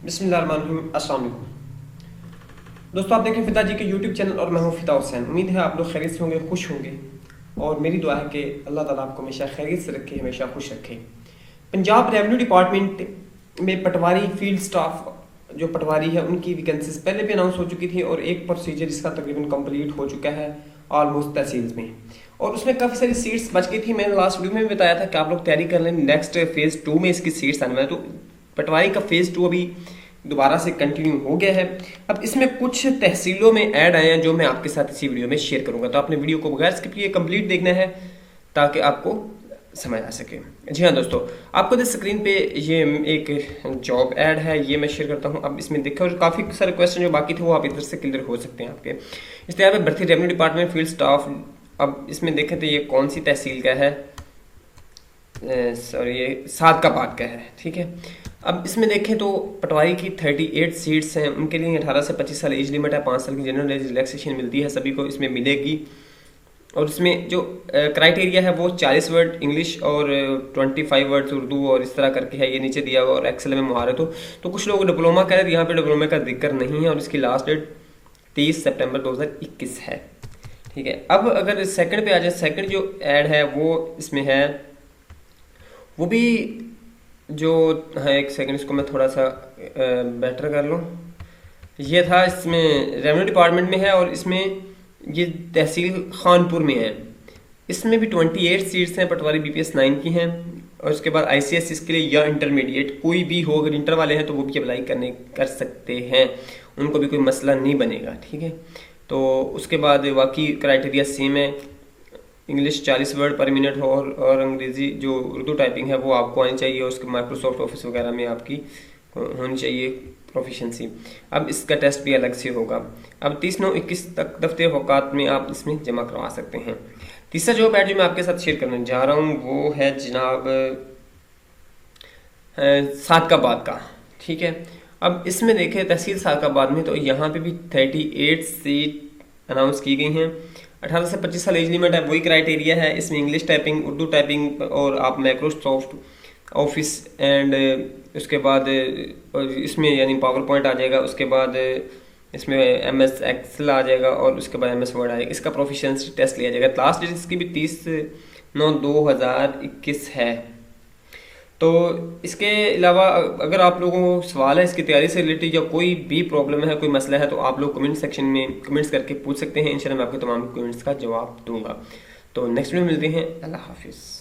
बिस्मिल्लाहिर्रहमानिर्रहीम। अस्सलाम वालेकुम दोस्तों, आप देखें फिदा जी के यूट्यूब चैनल और मैं हूं फिदा हुसैन। उम्मीद है आप लोग खैरियत से होंगे, खुश होंगे और मेरी दुआ है कि अल्लाह ताला आपको हमेशा खैरियत से रखे, हमेशा खुश रखे। पंजाब रेवेन्यू डिपार्टमेंट में पटवारी फील्ड स्टाफ जो पटवारी है उनकी वैकेंसीज पहले भी अनाउंस हो चुकी थी और एक प्रोसीजर इसका तकरीबन कंप्लीट हो चुका है ऑलमोस्ट तहसील में, और उसमें काफ़ी सारी सीट्स बच गई थी। मैंने लास्ट वीडियो में भी बताया था कि आप लोग तैयारी कर लें, नेक्स्ट फेज़ 2 में इसकी सीट्स आने वाली। तो पटवारी का फेज़ 2 अभी दोबारा से कंटिन्यू हो गया है। अब इसमें कुछ तहसीलों में ऐड आए हैं जो मैं आपके साथ इसी वीडियो में शेयर करूंगा, तो आपने वीडियो को बगैर स्किप किए कंप्लीट देखना है ताकि आपको समझ आ सके। जी हाँ दोस्तों, आपको इस स्क्रीन पे ये एक जॉब ऐड है, ये मैं शेयर करता हूँ। अब इसमें देखा और काफ़ी सारे क्वेश्चन जो बाकी थे वो आप इधर से क्लियर हो सकते हैं आपके। इस तरह पे भर्ती रेवेन्यू डिपार्टमेंट फील्ड स्टाफ। अब इसमें देखें तो ये कौन सी तहसील का है, सॉरी ये सादकाबाद का है, ठीक है। अब इसमें देखें तो पटवारी की 38 सीट्स हैं, उनके लिए 18 से 25 साल एज लिमिट है, 5 साल की जनरल एज रिलैक्सेशन मिलती है, सभी को इसमें मिलेगी। और इसमें जो क्राइटेरिया है वो 40 वर्ड इंग्लिश और 25 वर्ड्स उर्दू और इस तरह करके है, ये नीचे दिया हुआ, और एक्सेल में महारत हो। तो कुछ लोग डिप्लोमा कह रहे हैं, यहाँ पे डिप्लोमा का जिक्र नहीं है और इसकी लास्ट डेट 30 सितंबर 2021 है, ठीक है। अब अगर सेकंड पे आ जाए, सेकंड जो ऐड है वो इसमें है, वो भी जो है, एक सेकंड इसको मैं थोड़ा सा बेटर कर लूँ। ये था इसमें रेवेन्यू डिपार्टमेंट में है और इसमें ये तहसील खानपुर में है। इसमें भी 28 सीट्स हैं, पटवारी BPS 9 की हैं। और उसके बाद ICS इसके लिए या इंटरमीडिएट कोई भी हो, अगर इंटर वाले हैं तो वो भी अप्लाई कर सकते हैं, उनको भी कोई मसला नहीं बनेगा, ठीक है। तो उसके बाद बाकी क्राइटेरिया सेम है, इंग्लिश 40 वर्ड पर मिनट हो और अंग्रेज़ी जो उर्दू टाइपिंग है वो आपको आनी चाहिए, और उसके माइक्रोसॉफ्ट ऑफिस वगैरह में आपकी होनी चाहिए प्रोफिशेंसी। अब इसका टेस्ट भी अलग से होगा। अब 30/9/21 तक दफ्तर औकात में आप इसमें जमा करवा सकते हैं। तीसरा जॉब ऐड जो मैं आपके साथ शेयर करने जा रहा हूँ वो है जनाब सादकाबाद का, ठीक है। अब इसमें देखें तहसील सादकाबाद में, तो यहाँ पे भी 38 सीट अनाउंस की गई हैं। 18 से 25 साल एज लिमिट है, वही क्राइटेरिया है। इसमें इंग्लिश टाइपिंग, उर्दू टाइपिंग और आप माइक्रोसॉफ्ट ऑफिस एंड उसके बाद इसमें यानी पावर पॉइंट आ जाएगा, उसके बाद इसमें MS एक्सेल आ जाएगा और उसके बाद MS वर्ड आएगा। इसका प्रोफिशिएंसी टेस्ट लिया जाएगा। लास्ट डेट इसकी भी 30/9/2021 है। तो इसके अलावा अगर आप लोगों को सवाल है इसकी तैयारी से रिलेटेड या कोई भी प्रॉब्लम है, कोई मसला है, तो आप लोग कमेंट सेक्शन में कमेंट्स करके पूछ सकते हैं। इंशाल्लाह मैं आपके तमाम कमेंट्स का जवाब दूंगा। तो नेक्स्ट में मिलते हैं। अल्लाह हाफिज़।